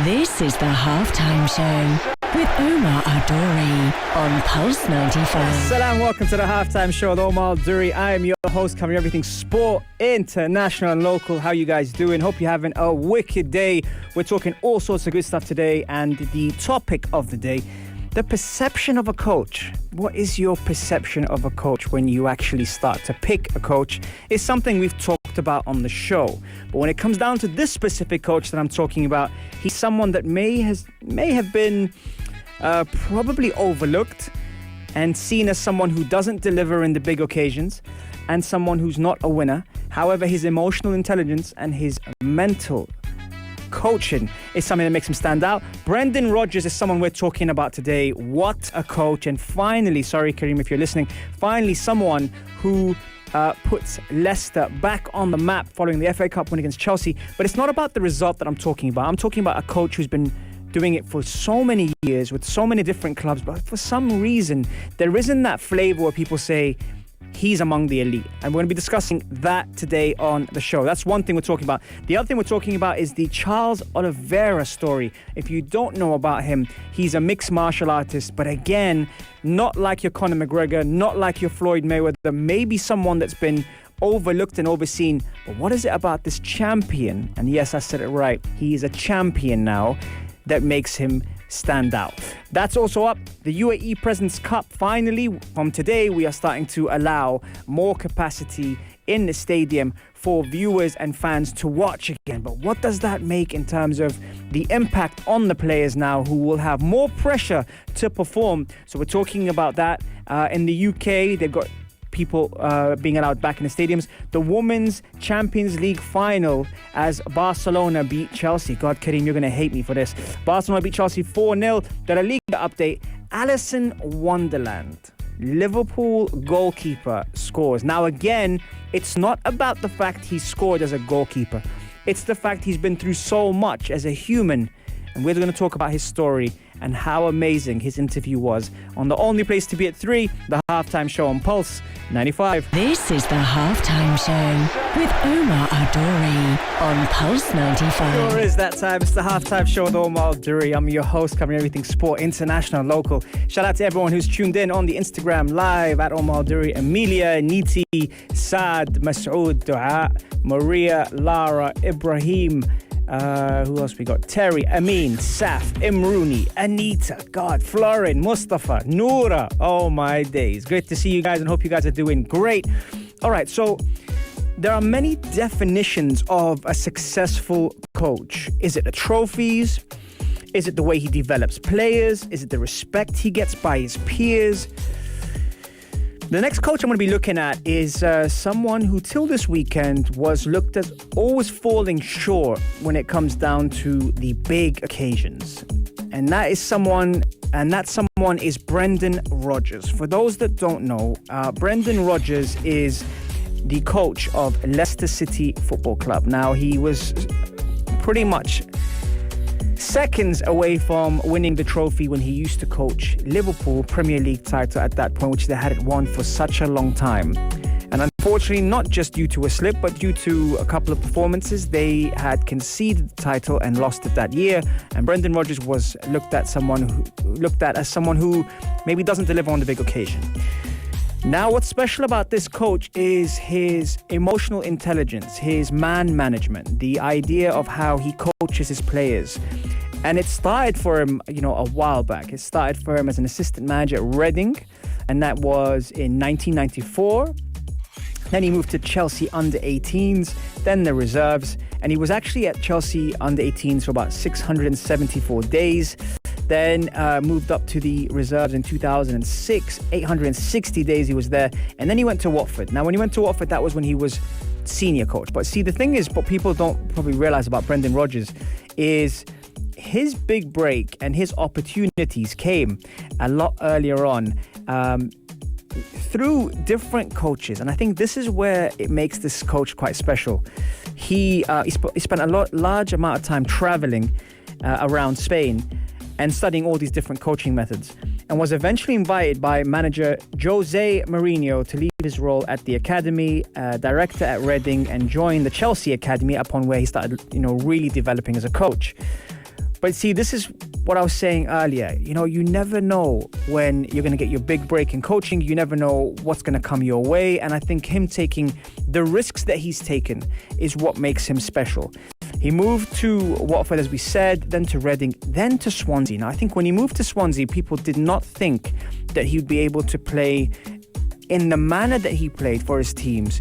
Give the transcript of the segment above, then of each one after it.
This is the Halftime Show with Omar Adori on Pulse 95. Salam, welcome to the Halftime Show with Omar Adori. I am your host, covering everything sport, international and local. How you guys doing? Hope you're having a wicked day. We're talking all sorts of good stuff today, and the topic of the day, the perception of a coach. What is your perception of a coach when you actually start to pick a coach? Is something we've talked about on the show. But when it comes down to this specific coach that I'm talking about, he's someone that may have been probably overlooked and seen as someone who doesn't deliver in the big occasions and someone who's not a winner. However, his emotional intelligence and his mental coaching is something that makes him stand out. Brendan Rodgers is someone we're talking about today. What a coach. And finally, sorry Kareem if you're listening, finally someone who puts Leicester back on the map following the FA Cup win against Chelsea. But it's not about the result that I'm talking about. I'm talking about a coach who's been doing it for so many years with so many different clubs, but for some reason there isn't that flavour where people say he's among the elite. And we're going to be discussing that today on the show. That's one thing we're talking about. The other thing we're talking about is the Charles Oliveira story. If you don't know about him, he's a mixed martial artist, but again, not like your Conor McGregor, not like your Floyd Mayweather, maybe someone that's been overlooked and overseen. But what is it about this champion? And yes, I said it right. He is a champion now that makes him stand out. That's also up. The UAE President's Cup, finally, from today, we are starting to allow more capacity in the stadium for viewers and fans to watch again. But what does that make in terms of the impact on the players now who will have more pressure to perform? So we're talking about that. In the UK, they've got people being allowed back in the stadiums. The Women's Champions League final as Barcelona beat Chelsea. God, Kareem, you're going to hate me for this. Barcelona beat Chelsea 4-0. The La Liga update. Alison Wonderland, Liverpool goalkeeper, scores. Now again, it's not about the fact he scored as a goalkeeper. It's the fact he's been through so much as a human. And we're going to talk about his story and how amazing his interview was on the only place to be at 3, the Halftime Show on Pulse 95. This is the Halftime Show with Omar Adori on Pulse 95. Sure is that time. It's the Halftime Show with Omar Adori. I'm your host, covering everything sport, international, local. Shout out to everyone who's tuned in on the Instagram live at Omar Adori. Amelia, Niti, Saad, Masoud, Dua, Maria, Lara, Ibrahim. Who else we got? Terry, Amin, Saf, Imrooni, Anita, God, Florin, Mustafa, Noura. Oh my days. Great to see you guys and hope you guys are doing great. All right, so there are many definitions of a successful coach. Is it the trophies? Is it the way he develops players? Is it the respect he gets by his peers? The next coach I'm going to be looking at is someone who till this weekend was looked as always falling short when it comes down to the big occasions. And that someone is Brendan Rodgers. For those that don't know, Brendan Rodgers is the coach of Leicester City Football Club. Now, he was pretty much seconds away from winning the trophy when he used to coach Liverpool Premier League title at that point, which they hadn't won for such a long time. And unfortunately, not just due to a slip, but due to a couple of performances, they had conceded the title and lost it that year. And Brendan Rodgers was looked at as someone who maybe doesn't deliver on the big occasion. Now, what's special about this coach is his emotional intelligence, his man management, the idea of how he coaches his players. And it started for him, a while back. It started for him as an assistant manager at Reading, and that was in 1994. Then he moved to Chelsea under-18s, then the reserves, and he was actually at Chelsea under-18s for about 674 days. Then moved up to the reserves in 2006, 860 days he was there. And then he went to Watford. Now, when he went to Watford, that was when he was senior coach. But see, the thing is, what people don't probably realize about Brendan Rodgers is his big break and his opportunities came a lot earlier on through different coaches. And I think this is where it makes this coach quite special. He spent a large amount of time traveling around Spain and studying all these different coaching methods, and was eventually invited by manager Jose Mourinho to leave his role at the academy, director at Reading, and join the Chelsea academy, upon where he started, really developing as a coach. But see, this is what I was saying earlier. You know, you never know when you're going to get your big break in coaching. You never know what's going to come your way. And I think him taking the risks that he's taken is what makes him special. He moved to Watford, as we said, then to Reading, then to Swansea. Now, I think when he moved to Swansea, people did not think that he would be able to play in the manner that he played for his teams,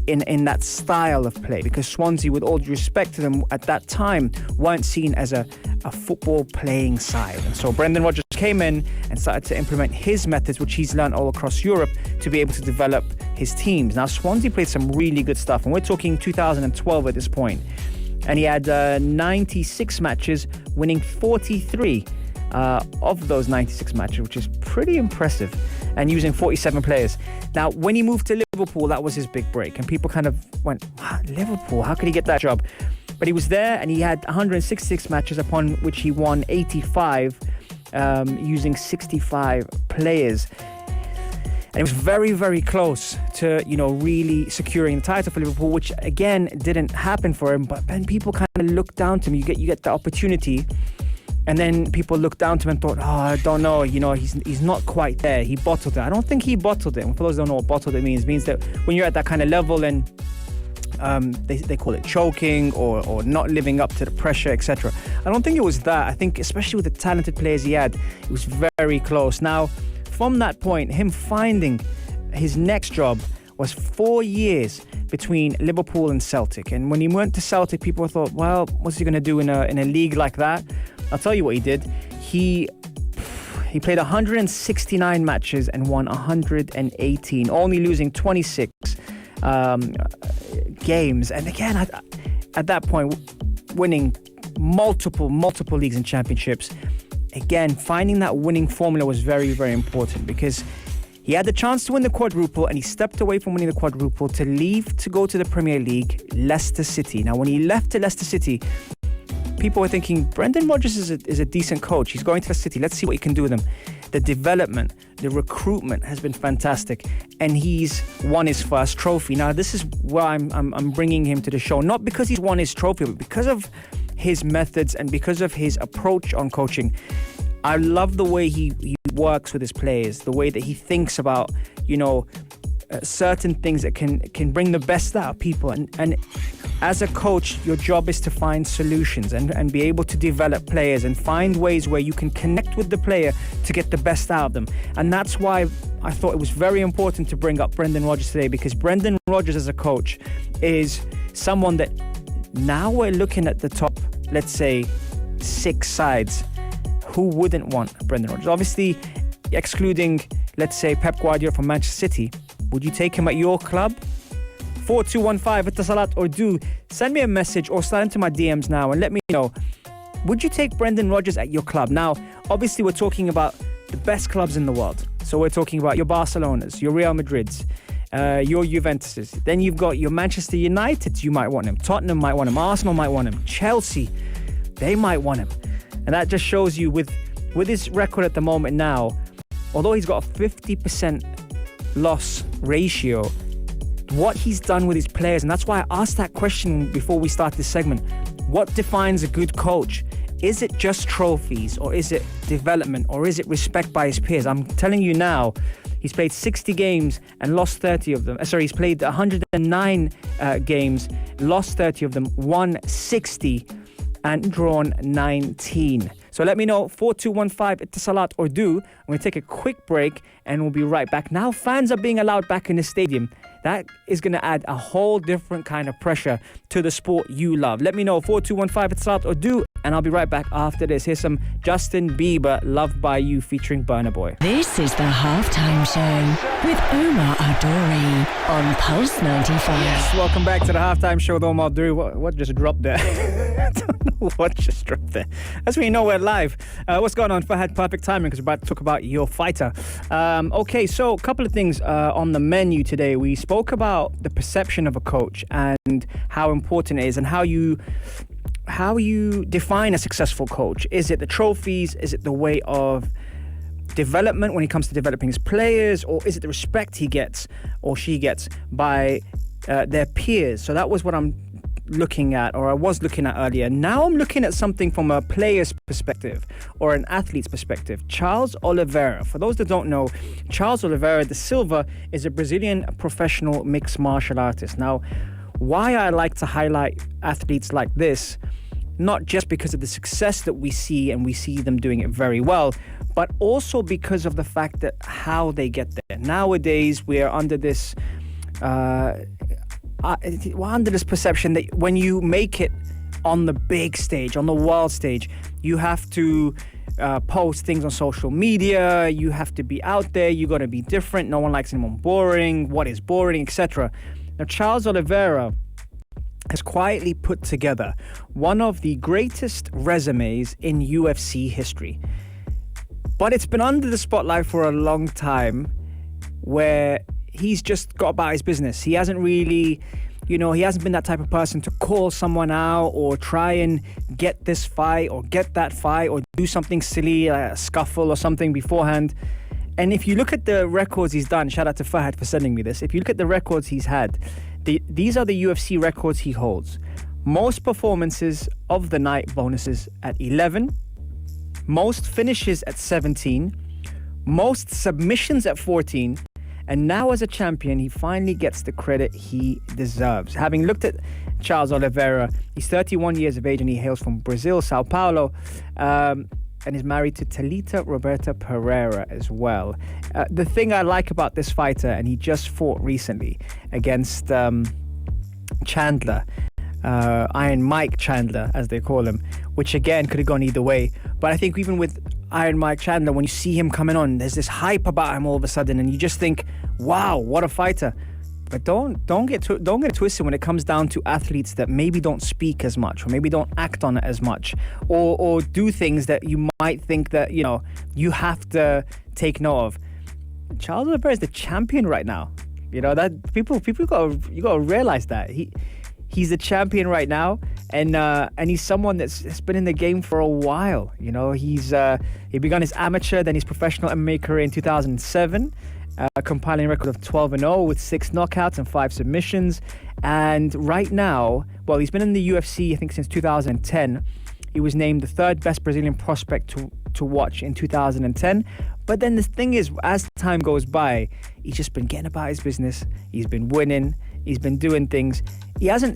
in that style of play, because Swansea, with all due respect to them at that time, weren't seen as a football playing side. And so Brendan Rodgers came in and started to implement his methods, which he's learned all across Europe, to be able to develop his teams. Now, Swansea played some really good stuff, and we're talking 2012 at this point. And he had 96 matches, winning 43 of those 96 matches, which is pretty impressive, and using 47 players. Now, when he moved to Liverpool, that was his big break, and people kind of went, Liverpool, how could he get that job? But he was there, and he had 166 matches, upon which he won 85, using 65 players. And it was very, very close to, you know, really securing the title for Liverpool, which again didn't happen for him. But then people kind of looked down to him. You get the opportunity, and then people looked down to him and thought, I don't know, you know, he's not quite there. He bottled it. I don't think he bottled it. And for those who don't know what bottled it means that when you're at that kind of level and they call it choking or not living up to the pressure, etc. I don't think it was that. I think especially with the talented players he had, it was very close. Now, from that point, him finding his next job was 4 years between Liverpool and Celtic. And when he went to Celtic, people thought, well, what's he going to do in a league like that? I'll tell you what he did. He played 169 matches and won 118, only losing 26 games. And again, at that point, winning multiple leagues and championships. Again, finding that winning formula was very, very important, because he had the chance to win the quadruple, and he stepped away from winning the quadruple to leave to go to the Premier League, Leicester City. Now, when he left to Leicester City, people were thinking, Brendan Rodgers is a decent coach. He's going to Leicester City. Let's see what he can do with him. The development, the recruitment has been fantastic, and he's won his first trophy. Now, this is why I'm bringing him to the show, not because he's won his trophy, but because of his methods and because of his approach on coaching. I love the way he works with his players, the way that he thinks about, you know, certain things that can bring the best out of people. And as a coach, your job is to find solutions and be able to develop players and find ways where you can connect with the player to get the best out of them. And that's why I thought it was very important to bring up Brendan Rodgers today, because Brendan Rodgers as a coach is someone that now we're looking at the top, let's say, 6 sides. Who wouldn't want Brendan Rodgers? Obviously, excluding, let's say, Pep Guardiola from Manchester City. Would you take him at your club? 4215 Itasalat or do send me a message or slide into my DMs now and let me know. Would you take Brendan Rodgers at your club? Now, obviously, we're talking about the best clubs in the world. So we're talking about your Barcelonas, your Real Madrids, your Juventuses. Then you've got your Manchester Uniteds, you might want him. Tottenham might want him. Arsenal might want him. Chelsea, they might want him. And that just shows you with his record at the moment now, although he's got a 50% loss ratio, what he's done with his players. And that's why I asked that question before we start this segment. What defines a good coach? Is it just trophies, or is it development, or is it respect by his peers? I'm telling you now, he's played 60 games and lost 30 of them. He's played 109 games, lost 30 of them, won 60 and drawn 19. So let me know, 4215 Itasalat or do. I'm going to take a quick break and we'll be right back. Now fans are being allowed back in the stadium. That is going to add a whole different kind of pressure to the sport you love. Let me know, 4215 Itasalat or do, and I'll be right back after this. Here's some Justin Bieber, Loved by You, featuring Burna Boy. This is the Halftime Show with Omar Adori on Pulse 95. Yes, welcome back to the Halftime Show with Omar Adori. What just dropped there? I don't know what just dropped there. That's when you know we're live. What's going on? Fahad, perfect timing, because we're about to talk about your fighter. Okay, so a couple of things on the menu today. We spoke about the perception of a coach and how important it is, and how you define a successful coach. Is it the trophies? Is it the way of development when it comes to developing his players? Or is it the respect he gets or she gets by their peers? So that was what I'm looking at, or I was looking at earlier. Now I'm looking at something from a player's perspective or an athlete's perspective. Charles Oliveira. For those that don't know, Charles Oliveira da Silva is a Brazilian professional mixed martial artist. Now, why I like to highlight athletes like this, not just because of the success that we see and we see them doing it very well, but also because of the fact that how they get there. Nowadays, we're under this perception that when you make it on the big stage, on the world stage, you have to post things on social media, you have to be out there, you got to be different, no one likes anyone boring, what is boring, etc. Now, Charles Oliveira has quietly put together one of the greatest resumes in UFC history. But it's been under the spotlight for a long time, where he's just got about his business. He hasn't really, he hasn't been that type of person to call someone out or try and get this fight or get that fight or do something silly, like a scuffle or something beforehand. And if you look at the records he's done, shout out to Fahad for sending me this. If you look at the records he's had, these are the UFC records he holds. Most performances of the night bonuses at 11. Most finishes at 17. Most submissions at 14. And now as a champion, he finally gets the credit he deserves. Having looked at Charles Oliveira, he's 31 years of age and he hails from Brazil, Sao Paulo, and is married to Thalita Roberta Pereira as well. The thing I like about this fighter, and he just fought recently against Chandler, Iron Mike Chandler, as they call him, which again could have gone either way. But I think even with Iron Mike Chandler, when you see him coming on, there's this hype about him all of a sudden, and you just think, wow, what a fighter. But don't get twisted when it comes down to athletes that maybe don't speak as much, or maybe don't act on it as much, or do things that you might think that you have to take note of. Charles Oliveira is the champion right now. That people you gotta realize that he's the champion right now, and he's someone that's been in the game for a while. He began his amateur, then his professional MMA career in 2007. Compiling a record of 12-0 with 6 knockouts and 5 submissions. And right now, well, he's been in the UFC, I think, since 2010. He was named the 3rd best Brazilian prospect to watch in 2010. But then the thing is, as time goes by, he's just been getting about his business. He's been winning. He's been doing things.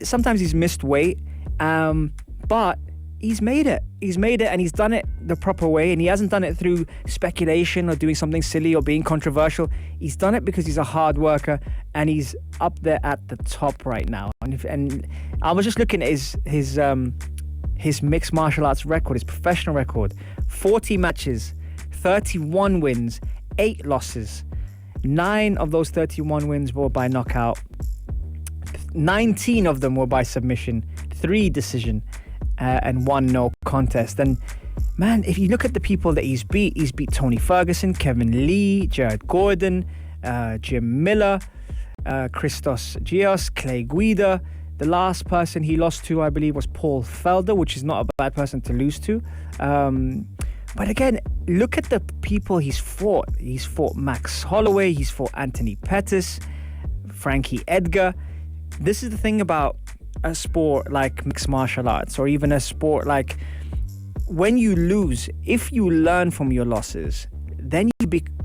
Sometimes he's missed weight, but he's made it. He's made it, and he's done it the proper way, and he hasn't done it through speculation or doing something silly or being controversial. He's done it because he's a hard worker, and he's up there at the top right now. And I was just looking at his mixed martial arts record, his professional record: 40 matches, 31 wins, 8 losses. 9 of those 31 wins were by knockout. 19 of them were by submission, 3 decision. And 1 no contest. And man, if you look at the people that he's beat Tony Ferguson, Kevin Lee, Jared Gordon, Jim Miller, Christos Gios, Clay Guida. The last person he lost to, I believe, was Paul Felder, which is not a bad person to lose to. But again, look at the people he's fought. He's fought Max Holloway, he's fought Anthony Pettis, Frankie Edgar. This is the thing about a sport like mixed martial arts, or even a sport like, when you lose, if you learn from your losses, then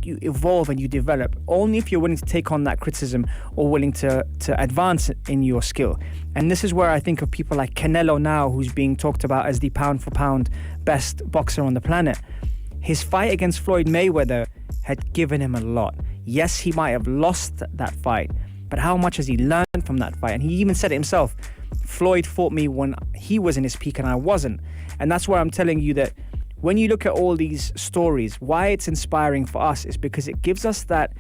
you evolve and you develop, only if you're willing to take on that criticism or willing to advance in your skill. And this is where I think of people like Canelo now, who's being talked about as the pound for pound best boxer on the planet. His fight against Floyd Mayweather had given him a lot. Yes, he might have lost that fight, but how much has he learned from that fight? And he even said it himself: Floyd fought me when he was in his peak and I wasn't. And that's why I'm telling you that when you look at all these stories, why it's inspiring for us is because it gives us that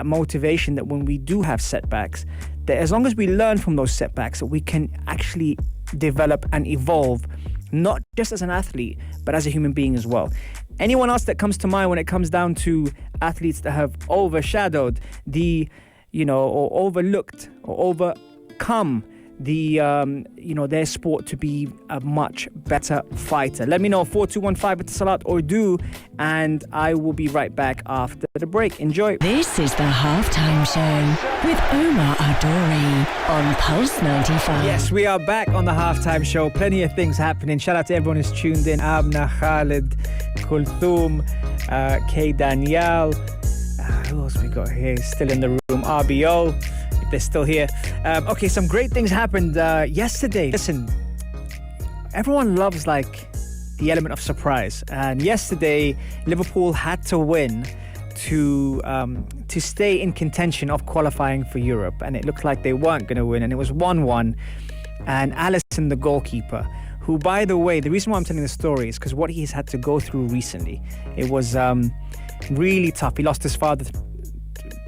motivation that when we do have setbacks, that as long as we learn from those setbacks, that we can actually develop and evolve, not just as an athlete, but as a human being as well. Anyone else that comes to mind when it comes down to athletes that have overshadowed or overlooked or overcome their sport to be a much better fighter. Let me know, 4215 Salat or do, and I will be right back after the break. Enjoy. This is the Halftime Show with Omar Adori on Pulse 95. Yes, we are back on the Halftime Show. Plenty of things happening. Shout out to everyone who's tuned in. Abna, Khalid, Kulthum, K. Danielle. Who else we got here? Still in the room. RBO. They're still here. Okay, some great things happened yesterday. Listen, everyone loves the element of surprise, and yesterday Liverpool had to win to stay in contention of qualifying for Europe, and it looked like they weren't going to win, and it was 1-1. And Alisson, the goalkeeper, who, by the way, the reason why I'm telling the story is because what he's had to go through recently, it was really tough. He lost his father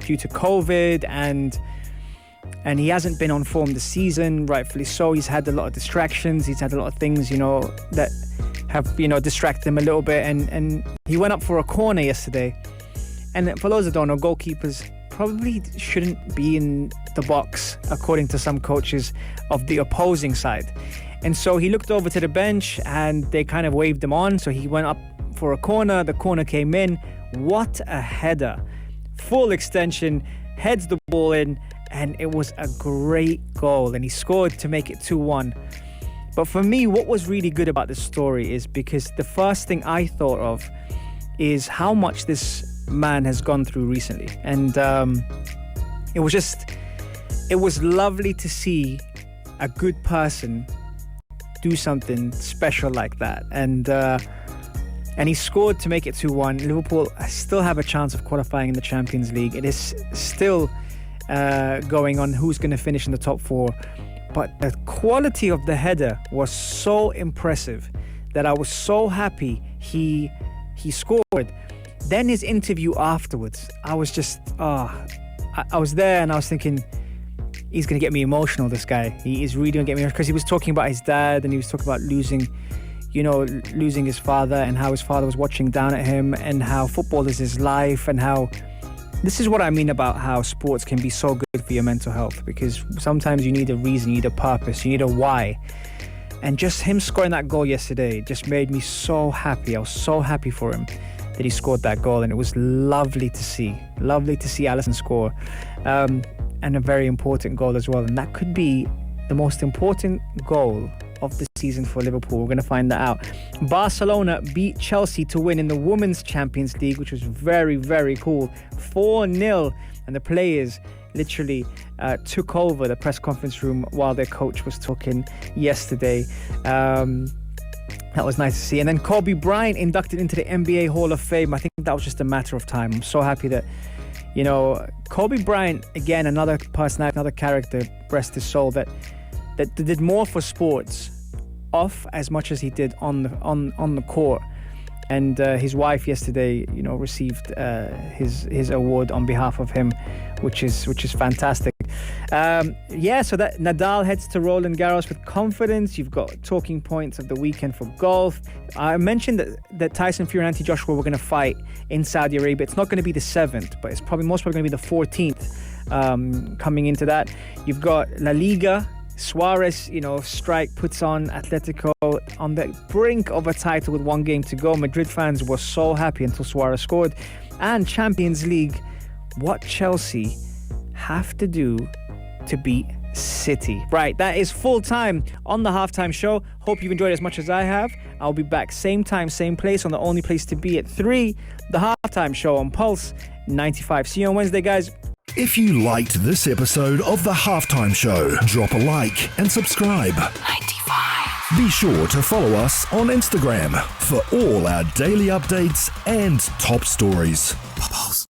due to COVID, and he hasn't been on form this season, rightfully so. He's had a lot of distractions. He's had a lot of things, that have, distracted him a little bit. And he went up for a corner yesterday. And for those that don't know, goalkeepers probably shouldn't be in the box, according to some coaches of the opposing side. And so he looked over to the bench and they kind of waved him on. So he went up for a corner. The corner came in. What a header. Full extension, heads the ball in. And it was a great goal, and he scored to make it 2-1. But for me, what was really good about this story is because the first thing I thought of is how much this man has gone through recently. And it was lovely to see a good person do something special like that. And he scored to make it 2-1. Liverpool still have a chance of qualifying in the Champions League. It is still going on who's going to finish in the top four, but the quality of the header was so impressive that I was so happy he scored. Then his interview afterwards, I was just I was there and I was thinking, he's going to get me emotional, this guy. He is really going to get me emotional, because he was talking about his dad, and he was talking about losing his father, and how his father was watching down at him, and how football is his life, and how this is what I mean about how sports can be so good for your mental health, because sometimes you need a reason, you need a purpose, you need a why. And just him scoring that goal yesterday just made me so happy. I was so happy for him that he scored that goal, and it was lovely to see Alisson score, and a very important goal as well. And that could be the most important goal of the season for Liverpool. We're going to find that out. Barcelona beat Chelsea to win in the Women's Champions League, which was very, very cool. 4-0. And the players literally took over the press conference room while their coach was talking yesterday. That was nice to see. And then Kobe Bryant inducted into the NBA Hall of Fame. I think that was just a matter of time. I'm so happy that, Kobe Bryant, again, another personality, another character, rest his soul, that did more for sports off as much as he did on the court. And his wife yesterday, received his award on behalf of him, which is fantastic. So that Nadal heads to Roland Garros with confidence. You've got talking points of the weekend for golf. I mentioned that Tyson Fury and Anthony Joshua were going to fight in Saudi Arabia. It's not going to be the 7th, but it's most probably going to be the 14th. Coming into that, you've got La Liga. Suarez, strike puts on Atletico on the brink of a title with 1 game to go. Madrid fans were so happy until Suarez scored. And Champions League, what Chelsea have to do to beat City. Right, that is full time on the Halftime Show. Hope you've enjoyed it as much as I have. I'll be back same time, same place on the only place to be at 3, the Halftime Show on Pulse 95. See you on Wednesday, guys. If you liked this episode of The Halftime Show, drop a like and subscribe. 95. Be sure to follow us on Instagram for all our daily updates and top stories.